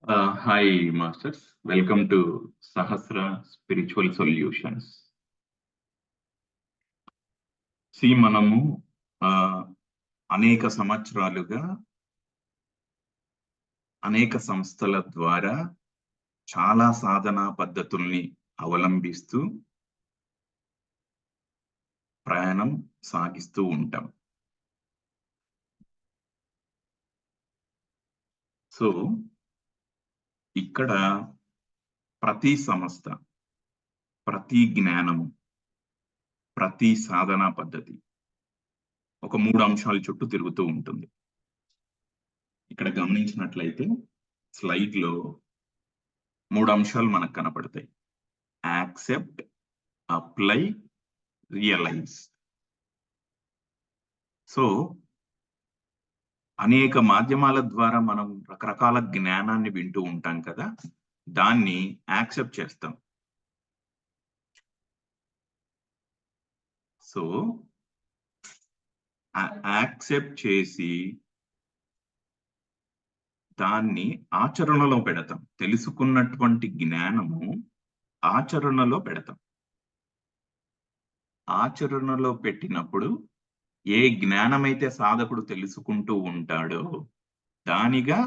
Hi, Masters. Welcome to Sahasra Spiritual Solutions. మనము అనేక సంవత్సరాలుగా అనేక సంస్థల ద్వారా చాలా సాధనా పద్ధతుల్ని అవలంబిస్తూ ప్రయాణం సాగిస్తూ ఉంటాం. సో ఇక్కడ ప్రతి సంస్థ, ప్రతి జ్ఞానము, ప్రతి సాధనా పద్ధతి ఒక 3 అంశాల చుట్టూ తిరుగుతూ ఉంటుంది. ఇక్కడ గమనించినట్లయితే స్లైడ్ లో 3 అంశాలు మనకు కనపడతాయి. Accept, apply, realise. సో అనేక మాధ్యమాల ద్వారా మనం రకరకాల జ్ఞానాన్ని వింటూ ఉంటాం కదా, దాన్ని యాక్సెప్ట్ చేస్తాం. సో యాక్సెప్ట్ చేసి దాన్ని ఆచరణలో పెడతాం. తెలుసుకున్నటువంటి జ్ఞానము ఆచరణలో పెడతాం. ఆచరణలో పెట్టినప్పుడు ఏ జ్ఞానమైతే సాధకుడు తెలుసుకుంటూ ఉంటాడో దానిగా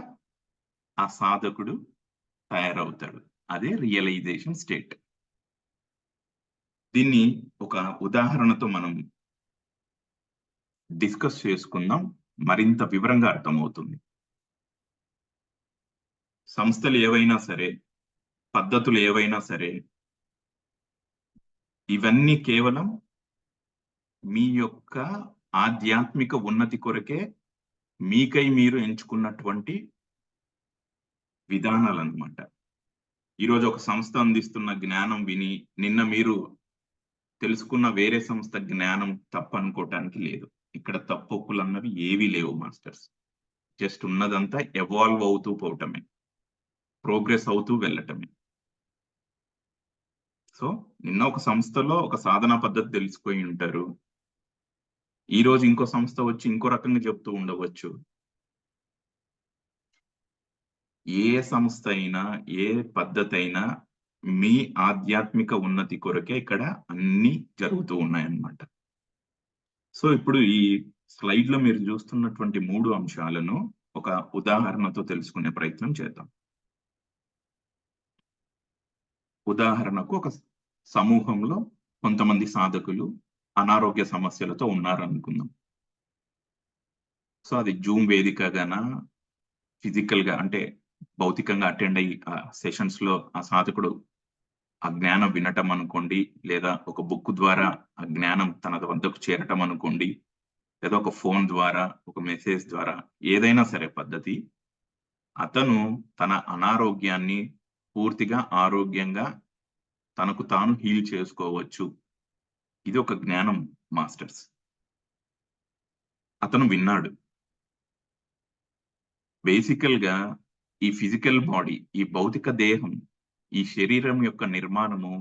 ఆ సాధకుడు తయారవుతాడు. అదే రియలైజేషన్ స్టేట్. దీన్ని ఒక ఉదాహరణతో మనం డిస్కస్ చేసుకుందాం, మరింత వివరంగా అర్థమవుతుంది. సంస్థలు ఏవైనా సరే, పద్ధతులు ఏవైనా సరే, ఇవన్నీ కేవలం మీ యొక్క ఆధ్యాత్మిక ఉన్నతి కొరకే మీకై మీరు ఎంచుకున్నటువంటి విధానాలు అన్నమాట. ఈరోజు ఒక సంస్థ అందిస్తున్న జ్ఞానం విని నిన్న మీరు తెలుసుకున్న వేరే సంస్థ జ్ఞానం తప్పనుకోవటానికి లేదు. ఇక్కడ తప్పొప్పులు అన్నవి ఏవీ లేవు మాస్టర్స్. జస్ట్ ఉన్నదంతా ఎవాల్వ్ అవుతూ పోవటమే, ప్రోగ్రెస్ అవుతూ వెళ్ళటమే. సో నిన్న ఒక సంస్థలో ఒక సాధనా పద్ధతి తెలిసిపోయి ఉంటారు, ఈ రోజు ఇంకో సంస్థ వచ్చి ఇంకో రకంగా చెప్తూ ఉండవచ్చు. ఏ సంస్థ అయినా, ఏ పద్ధతి అయినా మీ ఆధ్యాత్మిక ఉన్నతి కొరకే ఇక్కడ అన్ని జరుగుతూ ఉన్నాయన్నమాట. సో ఇప్పుడు ఈ స్లైడ్ లో మీరు చూస్తున్నటువంటి 3 అంశాలను ఒక ఉదాహరణతో తెలుసుకునే ప్రయత్నం చేద్దాం. ఉదాహరణకు ఒక సమూహంలో కొంతమంది సాధకులు అనారోగ్య సమస్యలతో ఉన్నారనుకుందాం. సో అది జూమ్ వేదికగానా, ఫిజికల్ గా అంటే భౌతికంగా అటెండ్ అయ్యి ఆ సెషన్స్ లో ఆ సాధకుడు ఆ జ్ఞానం వినటం అనుకోండి, లేదా ఒక బుక్ ద్వారా ఆ జ్ఞానం తన వద్దకు చేరటం అనుకోండి, లేదా ఒక ఫోన్ ద్వారా, ఒక మెసేజ్ ద్వారా, ఏదైనా సరే పద్ధతి. అతను తన అనారోగ్యాన్ని పూర్తిగా ఆరోగ్యంగా తనకు తాను హీల్ చేసుకోవచ్చు. ఇది ఒక జ్ఞానం మాస్టర్స్. అతను విన్నాడు. బేసికల్ గా ఈ ఫిజికల్ బాడీ, ఈ భౌతిక దేహం, ఈ శరీరం యొక్క నిర్మాణము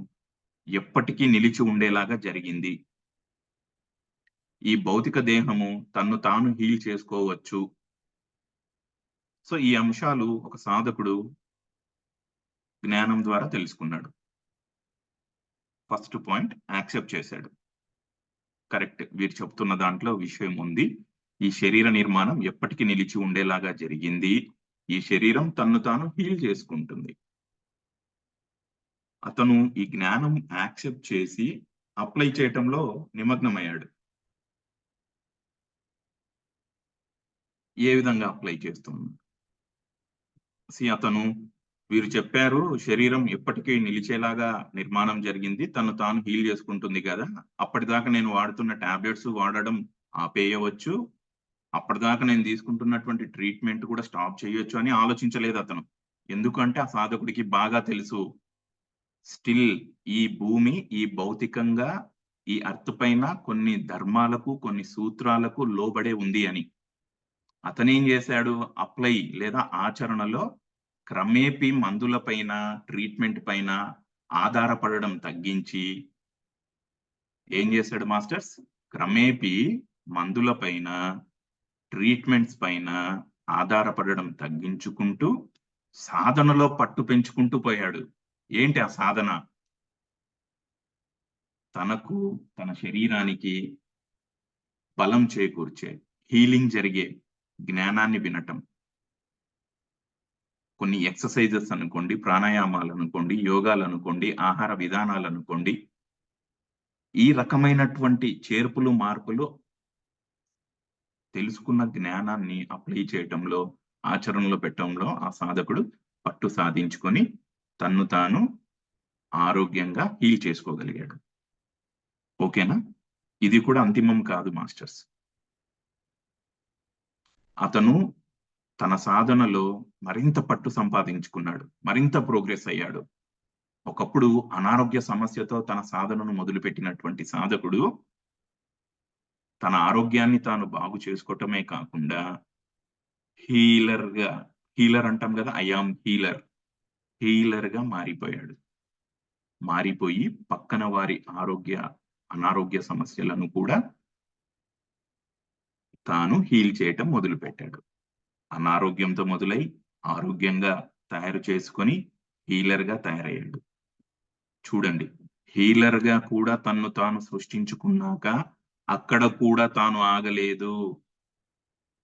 ఎప్పటికీ నిలిచి ఉండేలాగా జరిగింది. ఈ భౌతిక దేహము తన్ను తాను హీల్ చేసుకోవచ్చు. సో ఈ అంశాలు ఒక సాధకుడు జ్ఞానం ద్వారా తెలుసుకున్నాడు. ఫస్ట్ పాయింట్ యాక్సెప్ట్ చేశాడు. కరెక్ట్, వీరు చెప్తున్న దాంట్లో విషయం ఉంది. ఈ శరీర నిర్మాణం ఎప్పటికీ నిలిచి ఉండేలాగా జరిగింది. ఈ శరీరం తన్ను తాను హీల్ చేసుకుంటుంది. అతను ఈ జ్ఞానం యాక్సెప్ట్ చేసి అప్లై చేయటంలో నిమగ్నమయ్యాడు. ఏ విధంగా అప్లై చేస్తున్నాడు? అతను వీరు చెప్పారు శరీరం ఎప్పటికీ నిలిచేలాగా నిర్మాణం జరిగింది, తను తాను హీల్ చేసుకుంటుంది కదా, అప్పటిదాకా నేను వాడుతున్న టాబ్లెట్స్ వాడడం ఆపేయవచ్చు, అప్పటిదాకా నేను తీసుకుంటున్నటువంటి ట్రీట్మెంట్ కూడా స్టాప్ చేయొచ్చు అని ఆలోచించలేదు అతను. ఎందుకంటే ఆ సాధకుడికి బాగా తెలుసు, స్టిల్ ఈ భూమి, ఈ భౌతికంగా ఈ అర్త్ పైన కొన్ని ధర్మాలకు, కొన్ని సూత్రాలకు లోబడే ఉంది అని. అతనేం చేశాడు? అప్లై లేదా ఆచరణలో క్రమేపీ మందుల పైన, ట్రీట్మెంట్ పైన ఆధారపడడం తగ్గించి ఏం చేశాడు మాస్టర్స్? క్రమేపీ మందుల పైన, ట్రీట్మెంట్స్ పైన ఆధారపడడం తగ్గించుకుంటూ సాధనలో పట్టు పెంచుకుంటూ పోయాడు. ఏంటి ఆ సాధన? తనకు, తన శరీరానికి బలం చేకూర్చే, హీలింగ్ జరిగే జ్ఞానాన్ని వినటం. కొన్ని ఎక్సర్సైజెస్ అనుకోండి, ప్రాణాయామాలు అనుకోండి, యోగాలు అనుకోండి, ఆహార విధానాలు అనుకోండి. ఈ రకమైనటువంటి చేర్పులు, మార్పులు తెలుసుకున్న జ్ఞానాన్ని అప్లై చేయటంలో, ఆచరణలో పెట్టడంలో ఆ సాధకుడు పట్టు సాధించుకొని తన్ను తాను ఆరోగ్యంగా హీల్ చేసుకోగలిగాడు. ఓకేనా? ఇది కూడా అంతిమం కాదు మాస్టర్స్. అతను తన సాధనలో మరింత పట్టు సంపాదించుకున్నాడు. మరింత ప్రోగ్రెస్ అయ్యాడు. ఒకప్పుడు అనారోగ్య సమస్యతో తన సాధనను మొదలుపెట్టినటువంటి సాధకుడు తన ఆరోగ్యాన్ని తాను బాగు చేసుకోవటమే కాకుండా హీలర్ అంటాం కదా, ఐ యామ్ హీలర్ గా మారిపోయాడు. మారిపోయి పక్కన వారి అనారోగ్య సమస్యలను కూడా తాను హీల్ చేయటం మొదలుపెట్టాడు. అనారోగ్యంతో మొదలై ఆరోగ్యంగా తయారు చేసుకొని హీలర్ గా తయారయ్యాడు. చూడండి, హీలర్ గా కూడా తన్ను తాను సృష్టించుకున్నాక అక్కడ కూడా తాను ఆగలేదు.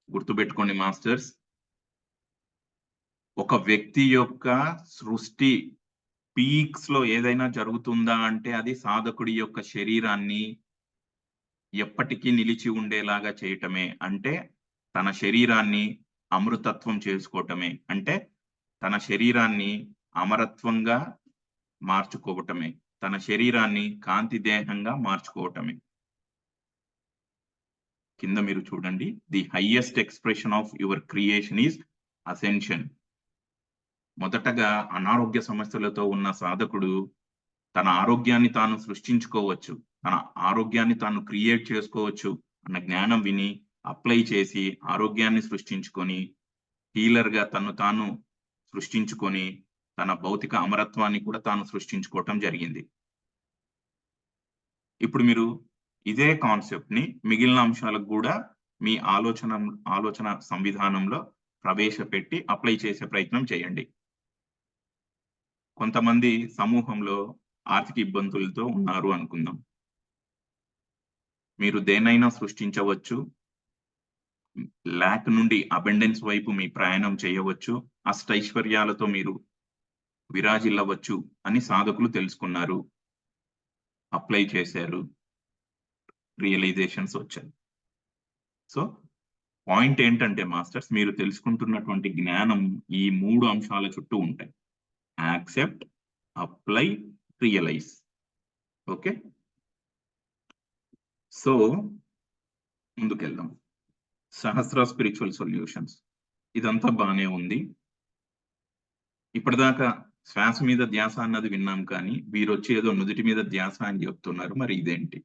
గుర్తుపెట్టుకోండి మాస్టర్స్, ఒక వ్యక్తి యొక్క సృష్టి పీక్స్ లో ఏదైనా జరుగుతుందా అంటే అది సాధకుడి యొక్క శరీరాన్ని ఎప్పటికీ నిలిచి ఉండేలాగా చేయటమే. అంటే తన శరీరాన్ని అమృతత్వం చేసుకోవటమే. అంటే తన శరీరాన్ని అమరత్వంగా మార్చుకోవటమే. తన శరీరాన్ని కాంతి దేహంగా మార్చుకోవటమే. కింద మీరు చూడండి, the highest expression of your creation is ascension. మొదటగా అనారోగ్య సమస్యలతో ఉన్న సాధకుడు తన ఆరోగ్యాన్ని తాను సృష్టించుకోవచ్చు, తన ఆరోగ్యాన్ని తాను క్రియేట్ చేసుకోవచ్చు అన్న జ్ఞానం విని అప్లై చేసి ఆరోగ్యాన్ని సృష్టించుకొని హీలర్ గా తను తాను సృష్టించుకొని తన భౌతిక అమరత్వాన్ని కూడా తాను సృష్టించుకోవటం జరిగింది. ఇప్పుడు మీరు ఇదే కాన్సెప్ట్ ని మిగిలిన అంశాలకు కూడా మీ ఆలోచన సంవిధానంలో ప్రవేశపెట్టి అప్లై చేసే ప్రయత్నం చేయండి. కొంతమంది సమూహంలో ఆర్థిక ఇబ్బందులతో ఉన్నారు అనుకుందాం. మీరు దేనైనా సృష్టించవచ్చు, ల్యాక్ నుండి అబెండెన్స్ వైపు మీ ప్రయాణం చేయవచ్చు, అష్టైశ్వర్యాలతో మీరు విరాజిల్లవచ్చు అని సాధకులు తెలుసుకున్నారు, అప్లై చేశారు, రియలైజేషన్స్ వచ్చాయి. సో పాయింట్ ఏంటంటే మాస్టర్స్, మీరు తెలుసుకుంటున్నటువంటి జ్ఞానం ఈ 3 అంశాల చుట్టూ ఉంటాయి: accept, apply, realise. Okay, so ముందుకెళ్దాం. సహస్ర స్పిరిచువల్ సొల్యూషన్స్, ఇదంతా బానే ఉంది. ఇప్పటిదాకా శ్వాస మీద ధ్యాస అన్నది విన్నాం, కానీ వీరొచ్చి ఏదో నుదుటి మీద ధ్యాస అని చెప్తున్నారు. మరి ఇదేంటి?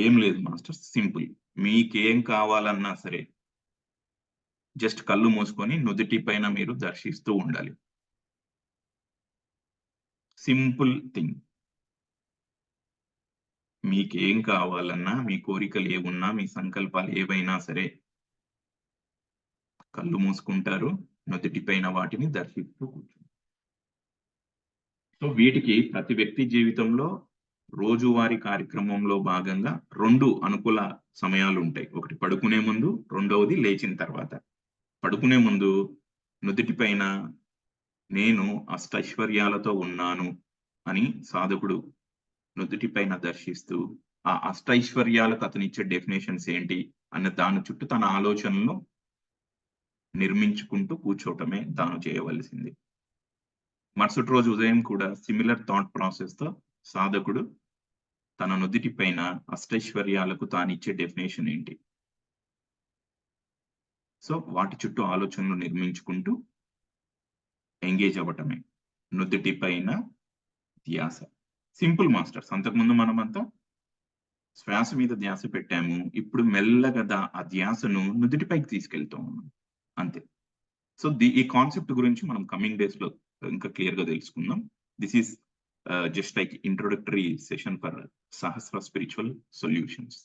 ఏం లేదు మాస్టర్స్, సింపుల్. మీకేం కావాలన్నా సరే జస్ట్ కళ్ళు మూసుకొని నుదుటి పైన మీరు దర్శిస్తూ ఉండాలి. Simple thing. మీకేం కావాలన్నా, మీ కోరికలు ఏమున్నా, మీ సంకల్పాలు ఏవైనా సరే కళ్ళు మూసుకుంటారు, నుదుటి పైన వాటిని దర్శిస్తూ కూర్చుంటారు. సో వీటికి ప్రతి వ్యక్తి జీవితంలో రోజువారీ కార్యక్రమంలో భాగంగా 2 అనుకూల సమయాలు ఉంటాయి. ఒకటి పడుకునే ముందు, రెండవది లేచిన తర్వాత. పడుకునే ముందు నుదుటి పైన నేను అష్టైశ్వర్యాలతో ఉన్నాను అని సాధకుడు నుదుటి పైన దర్శిస్తూ ఆ అష్టైశ్వర్యాలకు అతనిచ్చే డెఫినేషన్స్ ఏంటి అన్న దాని చుట్టూ తన ఆలోచనలను నిర్మించుకుంటూ కూర్చోవటమే తాను చేయవలసింది. మరుసటి రోజు ఉదయం కూడా సిమిలర్ థాట్ ప్రాసెస్ తో సాధకుడు తన నుదిటి పైన అష్టైశ్వర్యాలకు తానిచ్చే డెఫినేషన్ ఏంటి, సో వాటి చుట్టూ ఆలోచనలు నిర్మించుకుంటూ ఎంగేజ్ అవ్వటమే. నుదిటి పైన ధ్యాస. Simple masters. అంతకుముందు మనమంతా శ్వాస మీద ధ్యాస పెట్టాము, ఇప్పుడు మెల్లగా ఆ ధ్యాసను నుదిటిపైకి తీసుకెళ్తూ ఉన్నాం, అంతే. సో ఈ కాన్సెప్ట్ గురించి మనం కమింగ్ డేస్ లో ఇంకా క్లియర్ గా తెలుసుకుందాం. This is just like introductory session for Sahasra spiritual solutions.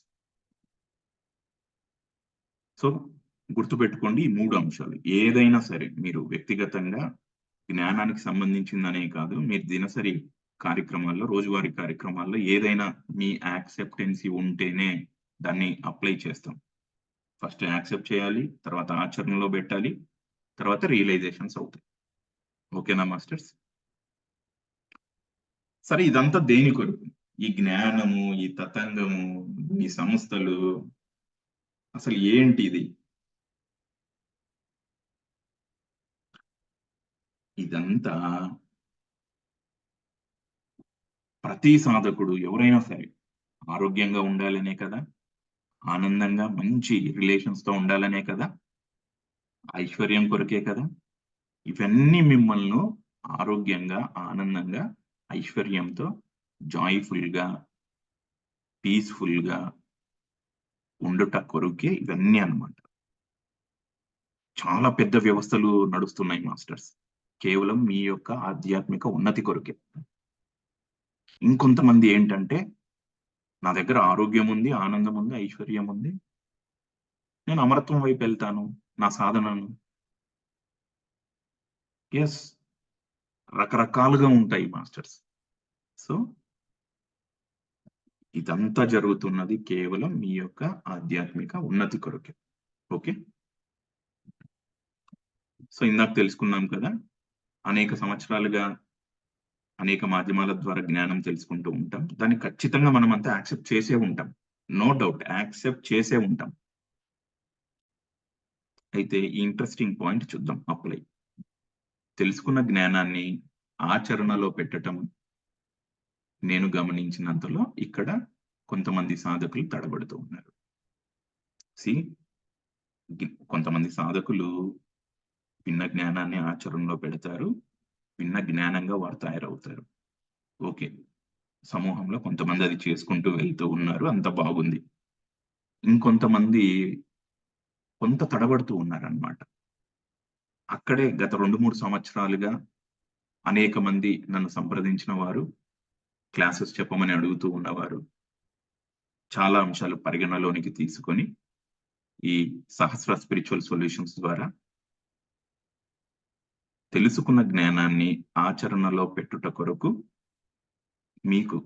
So గుర్తుపెట్టుకోండి ఈ 3 అంశాలు. ఏదైనా సరే మీరు వ్యక్తిగతంగా జ్ఞానానికి సంబంధించిందనే కాదు, మీరు దినసరి కార్యక్రమాల్లో, రోజువారీ కార్యక్రమాల్లో ఏదైనా మీ యాక్సెప్టెన్సీ ఉంటేనే దాన్ని అప్లై చేస్తాం. ఫస్ట్ యాక్సెప్ట్ చేయాలి, తర్వాత ఆచరణలో పెట్టాలి, తర్వాత రియలైజేషన్స్ అవుతాయి. ఓకేనా మాస్టర్స్? సరే ఇదంతా దేని కొరకు? ఈ జ్ఞానము, ఈ తతంగము, ఈ సంస్థలు అసలు ఏంటిది? ఇదంతా ప్రతి సాధకుడు ఎవరైనా సరే ఆరోగ్యంగా ఉండాలనే కదా, ఆనందంగా మంచి రిలేషన్స్ తో ఉండాలనే కదా, ఐశ్వర్యం కొరకే కదా. ఇవన్నీ మిమ్మల్ని ఆరోగ్యంగా, ఆనందంగా, ఐశ్వర్యంతో, జాయ్‌ఫుల్ గా, పీస్‌ఫుల్ గా ఉండుట కొరకే ఇవన్నీ అన్నమాట. చాలా పెద్ద వ్యవస్థలు నడుస్తున్నాయి మాస్టర్స్. కేవలం మీ యొక్క ఆధ్యాత్మిక ఉన్నతి కొరకే. ఇంకొంతమంది ఏంటంటే, నా దగ్గర ఆరోగ్యం ఉంది, ఆనందం ఉంది, ఐశ్వర్యం ఉంది. నేను అమరత్వం వైపు వెళ్తాను. నా సాధనను. యెస్. రకరకాలుగా ఉంటాయి మాస్టర్స్. సో, ఇదంతా జరుగుతున్నది కేవలం మీ యొక్క ఆధ్యాత్మిక ఉన్నతి కొరకే. ఓకే. సో, ఇందాక తెలుసుకున్నాం కదా! అనేక సంవత్సరాలుగా అనేక మాధ్యమాల ద్వారా జ్ఞానం తెలుసుకుంటూ ఉంటాం. దాన్ని ఖచ్చితంగా మనమంతా యాక్సెప్ట్ చేసే ఉంటాం. నో డౌట్ యాక్సెప్ట్ చేసే ఉంటాం. అయితే ఈ ఇంట్రెస్టింగ్ పాయింట్ చూద్దాం అప్లై. తెలుసుకున్న జ్ఞానాన్ని ఆచరణలో పెట్టటం నేను గమనించినంతలో ఇక్కడ కొంతమంది సాధకులు తడబడుతూ ఉన్నారు. సీ కొంతమంది సాధకులు విన్న జ్ఞానాన్ని ఆచరణలో పెడతారు. విన్న జ్ఞానంగా వారు తయారవుతారు. ఓకే. సమూహంలో కొంతమంది అది చేసుకుంటూ వెళ్తూ ఉన్నారు. అంతా బాగుంది. ఇంకొంతమంది కొంత తడబడుతూ ఉన్నారన్నమాట. అక్కడే గత 2, 3 సంవత్సరాలుగా అనేక మంది నన్ను సంప్రదించిన వారు, క్లాసెస్ చెప్పమని అడుగుతూ ఉన్నవారు, చాలా అంశాలు పరిగణలోనికి తీసుకొని ఈ సహస్ర స్పిరిచువల్ సొల్యూషన్స్ ద్వారా తెలుసుకున్న జ్ఞానాన్ని ఆచరణలో పెట్టుట కొరకు మీకు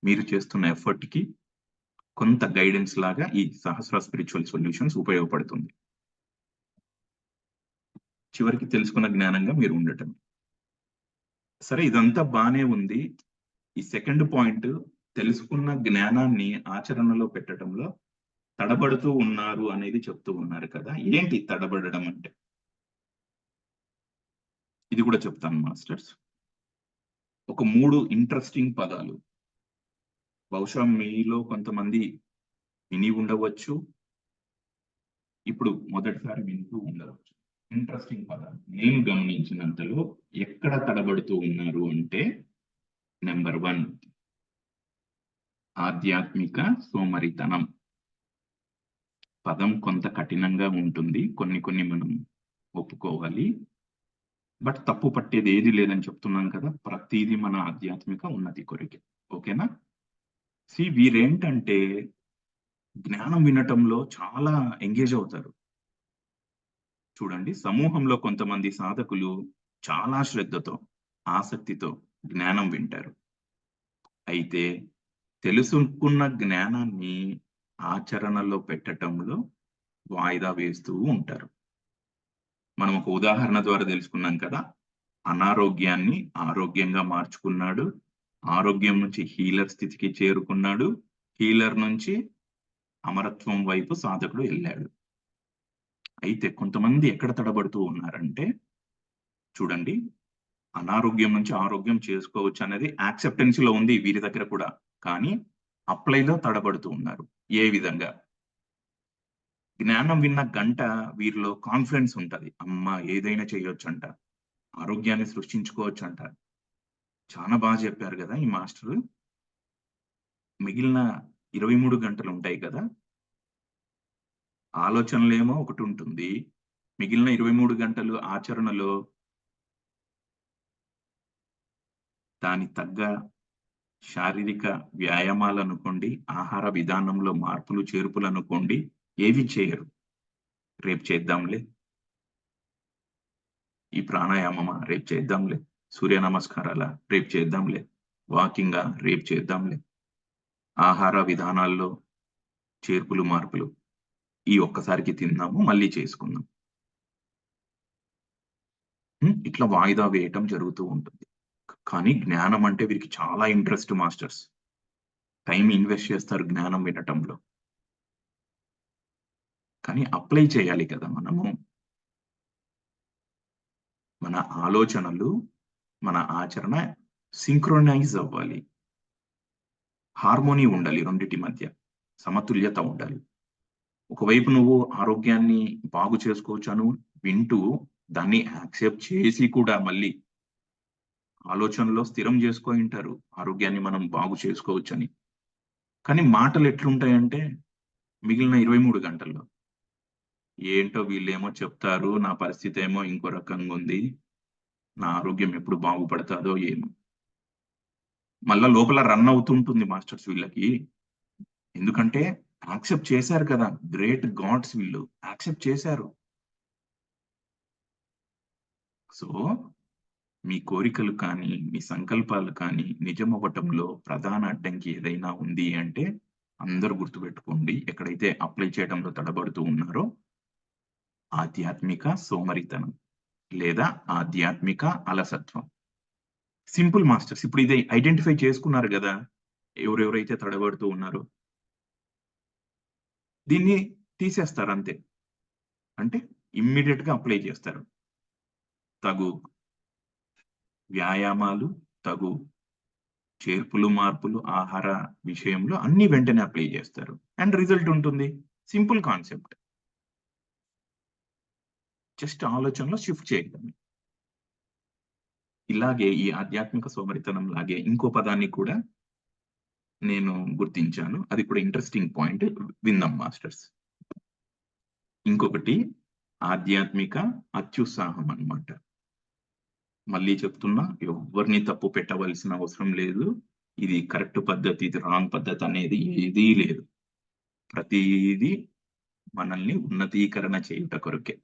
మీరు చేస్తున్న ఎఫర్ట్‌కి కొంత గైడెన్స్ లాగా ఈ సహస్ర స్పిరిచువల్ సొల్యూషన్స్ ఉపయోగపడుతుంది. చివరికి తెలుసుకున్న జ్ఞానంగా మీరు ఉండటం. సరే ఇదంతా బానే ఉంది. ఈ సెకండ్ పాయింట్ తెలుసుకున్న జ్ఞానాన్ని ఆచరణలో పెట్టటంలో తడబడుతూ ఉన్నారు అనేది చెప్తూ ఉన్నారు కదా! ఏంటి తడబడడం అంటే? ఇది కూడా చెప్తాను మాస్టర్స్. ఒక 3 ఇంట్రెస్టింగ్ పదాలు. బహుశా మీలో కొంతమంది విని ఉండవచ్చు. ఇప్పుడు మొదటిసారి వింటూ ఉండవచ్చు. ఇంట్రెస్టింగ్ పదాలు. నేను గమనించినంతలో ఎక్కడ తడబడుతూ ఉన్నారు అంటే నంబర్ 1 ఆధ్యాత్మిక సోమరితనం. పదం కొంత కఠినంగా ఉంటుంది. కొన్ని మనం ఒప్పుకోవాలి. బట్ తప్పు పట్టేది ఏది లేదని చెప్తున్నాను కదా! ప్రతీది మన ఆధ్యాత్మిక ఉన్నతి కొరకే. ఓకేనా? వీరేంటంటే జ్ఞానం వినటంలో చాలా ఎంగేజ్ అవుతారు. చూడండి సమూహంలో కొంతమంది సాధకులు చాలా శ్రద్ధతో, ఆసక్తితో జ్ఞానం వింటారు. అయితే తెలుసుకున్న జ్ఞానాన్ని ఆచరణలో పెట్టటంలో వాయిదా వేస్తూ ఉంటారు. మనం ఒక ఉదాహరణ ద్వారా తెలుసుకున్నాం కదా! అనారోగ్యాన్ని ఆరోగ్యంగా మార్చుకున్నాడు. ఆరోగ్యం నుంచి హీలర్ స్థితికి చేరుకున్నాడు. హీలర్ నుంచి అమరత్వం వైపు సాధకుడు ఎళ్ళాడు. అయితే కొంతమంది ఎక్కడ తడబడుతూ ఉన్నారంటే, చూడండి అనారోగ్యం నుంచి ఆరోగ్యం చేసుకోవచ్చనేది యాక్సెప్టెన్స్‌లో ఉంది వీరి దగ్గర కూడా. కానీ అప్లైలో తడబడుతూ ఉన్నారు. ఏ విధంగా? జ్ఞానం విన్న గంట వీరిలో కాన్ఫిడెన్స్ ఉంటది. అమ్మా! ఏదైనా చేయొచ్చంట. ఆరోగ్యాన్ని సృష్టించుకోవచ్చంట. చానా చెప్పారు గదా! ఈ మాస్టరు. మిగిలిన 23 గంటలుంటాయి కదా! ఆలోచనలేమో ఒకటుంటుంది. మిగిలిన 23 గంటలు ఆచరణలో దానికి తగ్గ శారీరక వ్యాయామాలనుకోండి, ఆహార విధానంలో మార్పులు, చేర్పులనుకోండి ఏవి చేయరు. రేపు చేద్దాంలే. ఈ ప్రాణాయామమా రేపు చేద్దాంలే. సూర్య నమస్కారాల రేపు చేద్దాంలే. వాకింగా రేపు చేద్దాంలే. ఆహార విధానాల్లో చేర్పులు మార్పులు ఈ ఒక్కసారికి తిందాము మళ్ళీ చేసుకుందాం. ఇట్లా వాయిదా వేయటం జరుగుతూ ఉంటుంది. కానీ జ్ఞానం అంటే వీరికి చాలా ఇంట్రెస్ట్ మాస్టర్స్. టైం ఇన్వెస్ట్ చేస్తారు జ్ఞానం వినటంలో. కానీ అప్లై చేయాలి కదా మనము. మన ఆలోచనలు, మన ఆచరణ సింక్రోనైజ్ అవ్వాలి. హార్మోనీ ఉండాలి రెండిటి మధ్య. సమతుల్యత ఉండాలి. ఒకవైపు నువ్వు ఆరోగ్యాన్ని బాగు చేసుకోవచ్చను వింటూ, దాన్ని యాక్సెప్ట్ చేసి కూడా మళ్ళీ ఆలోచనలో స్థిరం చేసుకొనుంటారు. ఆరోగ్యాన్ని మనం బాగు చేసుకోవచ్చని. కానీ మాటలు ఎట్లుంటాయంటే, మిగిలిన 23 గంటల్లో. ఏంటో వీళ్ళేమో చెప్తారు, నా పరిస్థితేమో ఇంకో రకంగుంది. నా ఆరోగ్యం ఎప్పుడు బాగుపడతాదో ఏమో. మళ్ళా లోపల రన్ అవుతుంటుంది మాస్టర్స్ వీళ్ళకి. ఎందుకంటే యాక్సెప్ట్ చేశారు కదా! గ్రేట్ గాడ్స్ వీళ్ళు. యాక్సెప్ట్ చేశారు. సో, మీ కోరికలు కానీ, మీ సంకల్పాలు కానీ నిజమవ్వటంలో ప్రధాన అడ్డంకి ఏదైనా ఉంది అంటే, అందరూ గుర్తుపెట్టుకోండి. ఎక్కడైతే అప్లై చేయడంలో తడబడుతూ ఉన్నారో, ఆధ్యాత్మిక సోమరితనం లేదా ఆధ్యాత్మిక అలసత్వం. Simple masters. ఇప్పుడు ఇది ఐడెంటిఫై చేసుకున్నారు గదా! ఎవరెవరైతే తడబడుతూ ఉన్నారో. దీన్ని తీసేస్తారంతే. అంటే ఇమ్మీడియేట్‌గా అప్లై చేస్తారు. తగు వ్యాయామాలు, తగు చేర్పులు, మార్పులు, ఆహార విషయంలో అన్నీ వెంటనే అప్లై చేస్తారు. అండ్ రిజల్ట్ ఉంటుంది. Simple concept. జస్ట్ ఆలోచనలో షిఫ్ట్ చేయడమే. ఇలాగే ఈ ఆధ్యాత్మిక సోమరితనం లాగే ఇంకో పదాన్ని కూడా నేను గుర్తించాను. అది కూడా ఇంట్రెస్టింగ్ పాయింట్. విందాం మాస్టర్స్. ఇంకొకటి ఆధ్యాత్మిక అత్యుత్సాహం అన్నమాట. మళ్ళీ చెప్తున్నా, ఎవ్వరిని తప్పు పెట్టవలసిన అవసరం లేదు. ఇది కరెక్ట్ పద్ధతి, ఇది రాంగ్ పద్ధతి అనేది ఏదీ లేదు. ప్రతీది మనల్ని ఉన్నతీకరణ చేయుట కొరకే.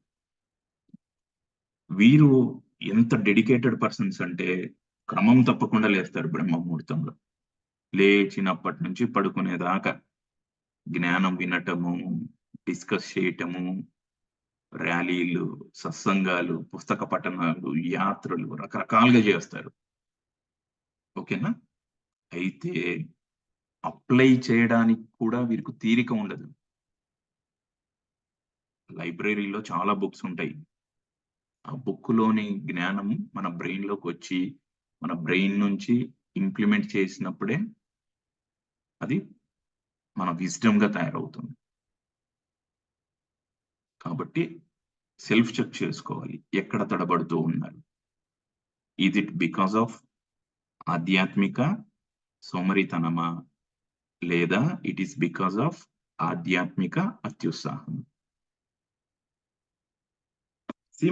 వీరు ఎంత డెడికేటెడ్ పర్సన్స్ అంటే, క్రమం తప్పకుండా లేస్తారు బ్రహ్మ ముహూర్తంలో. లేచినప్పటి నుంచి పడుకునేదాకా జ్ఞానం వినటము, డిస్కస్ చేయటము, ర్యాలీలు, సత్సంగాలు, పుస్తక పఠనాలు, యాత్రలు రకరకాలుగా చేస్తారు. ఓకేనా? అయితే అప్లై చేయడానికి కూడా వీరికి తీరిక ఉండదు. లైబ్రరీలో చాలా బుక్స్ ఉంటాయి. ఆ బుక్‌లోని జ్ఞానం మన బ్రెయిన్‌లోకొచ్చి, మన బ్రెయిన్ నుంచి ఇంప్లిమెంట్ చేసినప్పుడే అది మన విజ్డమ్‌గా తయారవుతుంది. కాబట్టి సెల్ఫ్ చెక్ చేసుకోవాలి. ఎక్కడ తడబడుతూ ఉన్నారు? ఈజ్ ఇట్ బికాస్ ఆఫ్ ఆధ్యాత్మిక సోమరితనమా? లేదా ఇట్ ఈస్ బికాస్ ఆఫ్ ఆధ్యాత్మిక అత్యుత్సాహం?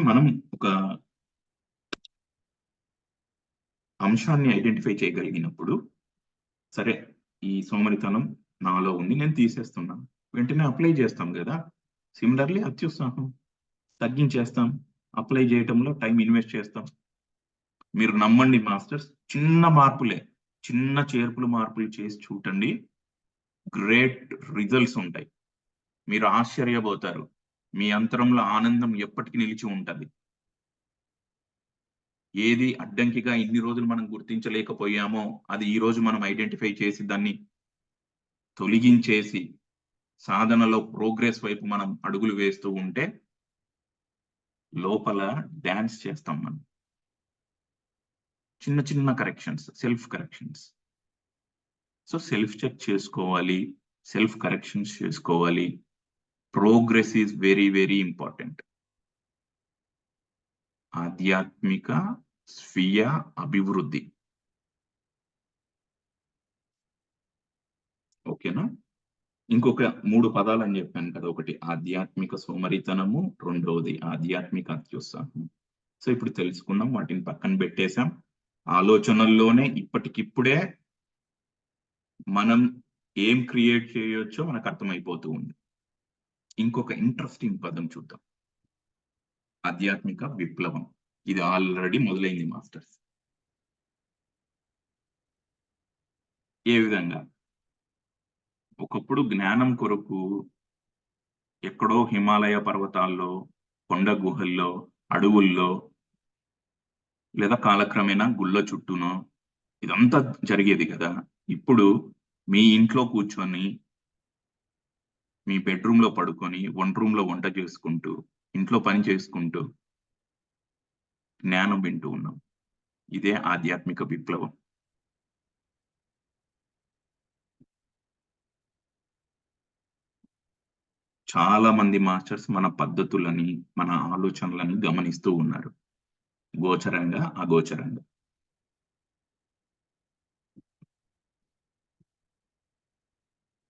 మనం ఒక అంశాన్ని ఐడెంటిఫై చేయగలిగినప్పుడు, సరే ఈ సోమరితనం నాలో ఉంది. నేను తీసేస్తున్నాను. వెంటనే అప్లై చేస్తాం గదా! సిమిలర్‌లీ అత్యుత్సాహం తగ్గించేస్తాం. అప్లై చేయటంలో టైమ్ ఇన్వెస్ట్ చేస్తాం. మీరు నమ్మండి మాస్టర్స్, చిన్న మార్పులే. చిన్న చేర్పులు, మార్పులు చేసి చూడండి. గ్రేట్ రిజల్ట్స్ ఉంటాయి. మీరు ఆశ్చర్యపోతారు. మీ అంతరంలో ఆనందం ఎప్పటికి నిలిచి ఉంటది. ఏది అడ్డంకిగా ఇన్ని రోజులు మనం గుర్తించలేకపోయామో, అది ఈ రోజు మనం ఐడెంటిఫై చేసి దాన్ని తొలగించేసి, సాధనలో ప్రోగ్రెస్ వైపు మనం అడుగులు వేస్తూ ఉంటే, లోపల డాన్స్ చేస్తాం మనం. చిన్న చిన్న corrections, self corrections. So, self check చేసుకోవాలి. సెల్ఫ్ కరెక్షన్స్ చేసుకోవాలి. Progress is very, very important. ఆధ్యాత్మిక స్వీయ అభివృద్ధి. ఓకేనా? ఇంకొక 3 పదాలని చెప్పాను కదా! ఒకటి ఆధ్యాత్మిక సోమరితనము, రెండోది ఆధ్యాత్మిక అత్యుత్సాహం. సో, ఇప్పుడు తెలుసుకున్నాం. వాటిని పక్కన పెట్టేసాం. ఆలోచనల్లోనే ఇప్పటికిప్పుడే మనం ఏం క్రియేట్ చేయొచ్చో మనకు అర్థమైపోతూ ఉంది. ఇంకొక ఇంట్రెస్టింగ్ పదం చూద్దాం. ఆధ్యాత్మిక విప్లవం. ఇది ఆల్రెడీ మొదలైంది మాస్టర్స్. ఏ విధంగా? ఒకప్పుడు జ్ఞానం కొరకు ఎక్కడో హిమాలయ పర్వతాల్లో, కొండ గుహల్లో, అడవుల్లో లేదా కాలక్రమేణా గుళ్ళ చుట్టూనో ఇదంతా జరిగేది కదా! ఇప్పుడు మీ ఇంట్లో కూర్చొని, మీ బెడ్‌రూమ్‌లో పడుకొని, రూమ్‌లో వంట చేసుకుంటూ, ఇంట్లో పని చేసుకుంటూ జ్ఞానం వింటూ ఉన్నాం. ఇదే ఆధ్యాత్మిక విప్లవం. చాలా మంది మాస్టర్స్ మన పద్ధతులని, మన ఆలోచనలని గమనిస్తూ ఉన్నారు. గోచరంగా, అగోచరంగా.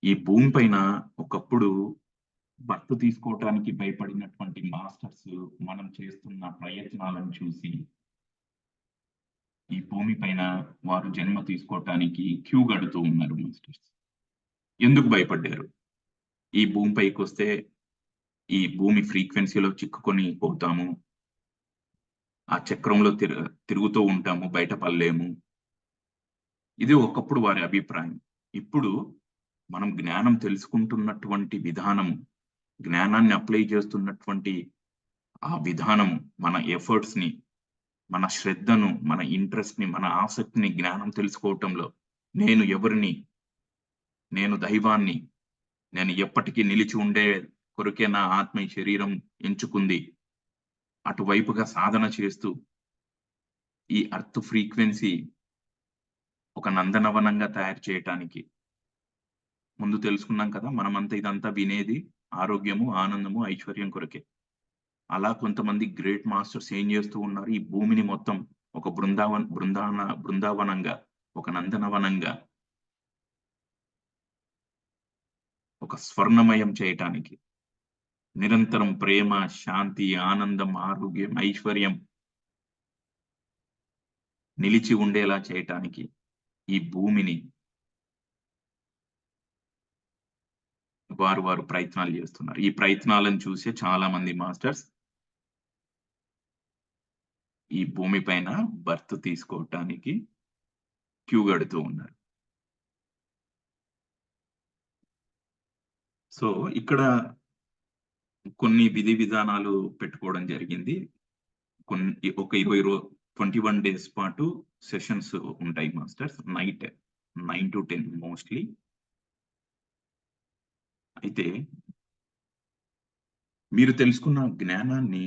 ఈ భూమి పైన ఒకప్పుడు బర్త్ తీసుకోవటానికి భయపడినటువంటి మాస్టర్స్ మనం చేస్తున్న ప్రయత్నాలను చూసి, ఈ భూమి పైన వారు జన్మ తీసుకోవటానికి క్యూ కడుతూ ఉన్నారు మాస్టర్స్. ఎందుకు భయపడ్డారు? ఈ భూమిపైకొస్తే ఈ భూమి ఫ్రీక్వెన్సీలో చిక్కుకొని పోతాము. ఆ చక్రంలో తిరుగుతూ ఉంటాము. బయట పడలేము. ఇది ఒకప్పుడు వారి అభిప్రాయం. ఇప్పుడు మనం జ్ఞానం తెలుసుకుంటున్నటువంటి విధానము, జ్ఞానాన్ని అప్లై చేస్తున్నటువంటి ఆ విధానము, మన ఎఫర్ట్స్‌ని, మన శ్రద్ధను, మన ఇంట్రెస్ట్‌ని, మన ఆసక్తిని జ్ఞానం తెలుసుకోవటంలో నేను ఎవరిని? నేను దైవాన్ని. నేను ఎప్పటికీ నిలిచి ఉండే కొరకే నా ఆత్మ ఈ శరీరం ఎంచుకుంది. అటువైపుగా సాధన చేస్తూ ఈ ఎర్త్ ఫ్రీక్వెన్సీ ఒక నందనవనంగా తయారు చేయటానికి ముందు తెలుసుకున్నాం కదా! మనమంతా ఇదంతా వినేది ఆరోగ్యము, ఆనందము, ఐశ్వర్యం కొరకే. అలా కొంతమంది గ్రేట్ మాస్టర్స్ ఏం చేస్తూ ఉన్నారు? ఈ భూమిని మొత్తం ఒక బృందావనంగా, ఒక నందనవనంగా, ఒక స్వర్ణమయం చేయటానికి, నిరంతరం ప్రేమ, శాంతి, ఆనందం, ఆరోగ్యం, ఐశ్వర్యం నిలిచి ఉండేలా చేయటానికి ఈ భూమిని వారు ప్రయత్నాలు చేస్తున్నారు. ఈ ప్రయత్నాలను చూసే చాలా మంది మాస్టర్స్ ఈ భూమి పైన బర్త్ తీసుకోవటానికి క్యూ కడుతూ ఉన్నారు. సో, ఇక్కడ కొన్ని విధి విధానాలు పెట్టుకోవడం జరిగింది. ఒక 21 డేస్ పాటు సెషన్స్ ఉంటాయి మాస్టర్స్. Night 9-10 mostly. అయితే మీరు తెలుసుకున్న జ్ఞానాన్ని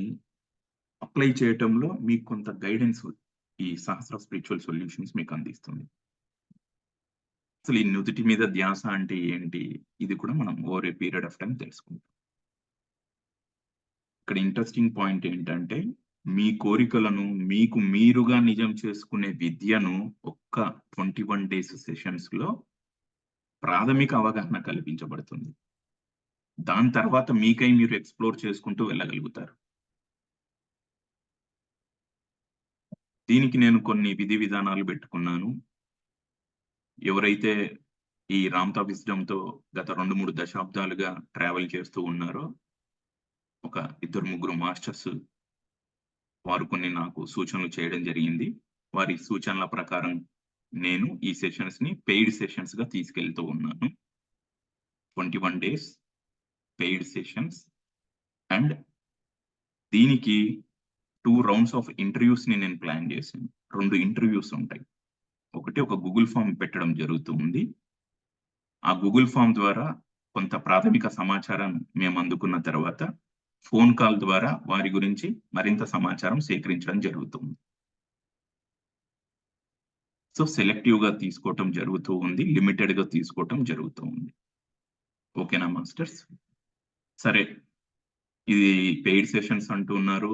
అప్లై చేయటంలో మీకు కొంత గైడెన్స్ ఈ సహస్ర స్పిరిచ్యువల్ సొల్యూషన్స్ మీకు అందిస్తుంది. అసలు ఈ నుదిటి మీద ధ్యాస అంటే ఏంటి? ఇది కూడా మనం over a period of time తెలుసుకుంటాం. ఇక్కడ ఇంట్రెస్టింగ్ పాయింట్ ఏంటంటే, మీ కోరికలను మీకు మీరుగా నిజం చేసుకునే విద్యను ఒక్క 21 డేస్ సెషన్స్‌లో ప్రాథమిక అవగాహన కల్పించబడుతుంది. దాని తర్వాత మీకై మీరు ఎక్స్‌ప్లోర్ చేసుకుంటూ వెళ్ళగలుగుతారు. దీనికి నేను కొన్ని విధి విధానాలు పెట్టుకున్నాను. ఎవరైతే ఈ రామ్‌తా విజ్డమ్‌తో గత 2, 3 దశాబ్దాలుగా ట్రావెల్ చేస్తూ ఉన్నారో, ఒక ఇద్దరు ముగ్గురు మాస్టర్స్ వారు కొన్ని నాకు సూచనలు చేయడం జరిగింది. వారి సూచనల ప్రకారం నేను ఈ సెషన్స్‌ని పెయిడ్ సెషన్స్‌గా తీసుకెళ్తూ ఉన్నాను. 21 డేస్ పెయిడ్ సెషన్స్ అండ్ దీనికి 2 రౌండ్స్ ఆఫ్ ఇంటర్‌వ్యూస్‌ని నేను ప్లాన్ చేశాను. 2 ఇంటర్‌వ్యూస్ ఉంటాయి. ఒకటి ఒక గూగుల్ ఫార్మ్ పెట్టడం జరుగుతూ ఉంది. ఆ గూగుల్ ఫార్మ్ ద్వారా కొంత ప్రాథమిక సమాచారం మేము అందుకున్న తర్వాత ఫోన్ కాల్ ద్వారా వారి గురించి మరింత సమాచారం సేకరించడం జరుగుతుంది. సో, సెలెక్టివ్‌గా తీసుకోవటం జరుగుతూ ఉంది. లిమిటెడ్‌గా తీసుకోవటం జరుగుతూ ఉంది. ఓకేనా మాస్టర్స్? సరే. ఇది పెయిడ్ సెషన్స్ అంటున్నారు.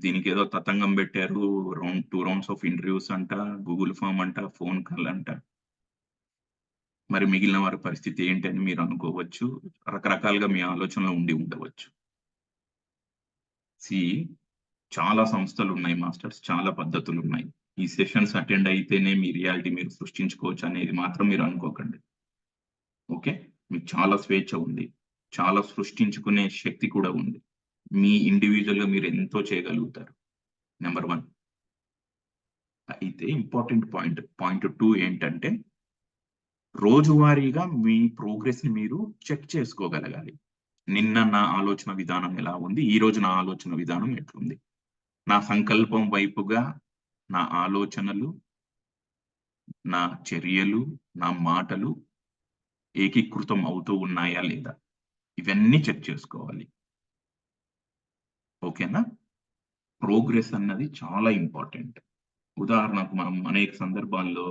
దీనికేదో తతంగం పెట్టారు. 2 రౌండ్స్ ఆఫ్ ఇంటర్‌వ్యూస్ అంట, గూగుల్ ఫార్మ్ అంట, ఫోన్ కాల్ అంట. మరి మిగిలిన వారి పరిస్థితి ఏంటని మీరు అనుకోవచ్చు. రకరకాలుగా మీ ఆలోచనలో ఉండి ఉండవచ్చు. సీ చాలా సంస్థలున్నాయి మాస్టర్స్. చాలా పద్ధతులున్నాయి. ఈ సెషన్స్ అటెండ్ అయితేనే మీ రియాలిటీ మీరు సృష్టించుకోవచ్చు అనేది మాత్రం మీరు అనుకోకండి. ఓకే. మీకు చాలా స్వేచ్ఛ ఉంది. చాలా సృష్టించుకునే శక్తి కూడా ఉంది. మీ ఇండివిడ్యువల్‌గా మీరు ఎంతో చేయగలుగుతారు. నంబర్ 1. అయితే ఇంపార్టెంట్ పాయింట్ 2 ఏంటంటే, రోజువారీగా మీ ప్రోగ్రెస్‌ని మీరు చెక్ చేసుకోగలగాలి. నిన్న నా ఆలోచన విధానం ఎలా ఉంది? ఈరోజు నా ఆలోచన విధానం ఎట్లుంది? నా సంకల్పం వైపుగా నా ఆలోచనలు, నా చర్యలు, నా మాటలు ఏకీకృతం అవుతూ ఉన్నాయా లేదా? ఇవన్నీ చెక్ చేసుకోవాలి. ఓకేనా? ప్రోగ్రెస్ అన్నది చాలా ఇంపార్టెంట్. ఉదాహరణకు మనం అనేక సందర్భాల్లో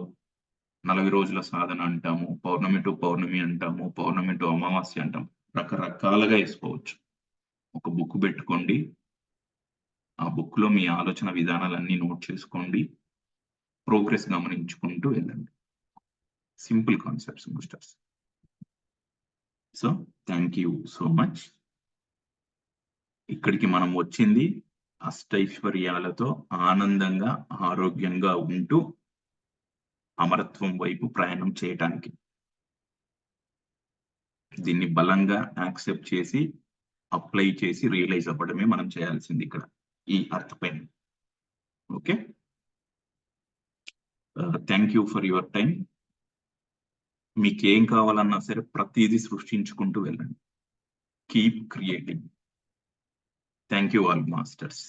40 రోజుల సాధన అంటాము. పౌర్ణమి టు పౌర్ణమి అంటాము. పౌర్ణమి టు అమావాస్య అంటాం. రకరకాలుగా ఏసుకోవచ్చు. ఒక బుక్ పెట్టుకోండి. ఆ బుక్‌లో మీ ఆలోచన విధానాలన్నీ నోట్ చేసుకోండి. ప్రోగ్రెస్ గమనించుకుంటూ వెళ్ళండి. Simple concepts masters. So, thank you so much. ఇక్కడికి మనం వచ్చింది అష్టైశ్వర్యాలతో ఆనందంగా, ఆరోగ్యంగా ఉంటూ అమరత్వం వైపు ప్రయాణం చేయటానికి. దీన్ని బలంగా యాక్సెప్ట్ చేసి, అప్లై చేసి రియలైజ్ అవ్వడమే మనం చేయాల్సింది ఇక్కడ. ఈ అర్త్ పైన. Okay. Thank you for your time. మీకేం కావాలన్నా సరే ప్రతీదీ సృష్టించుకుంటూ వెళ్ళండి. Keep creating. Thank you all masters.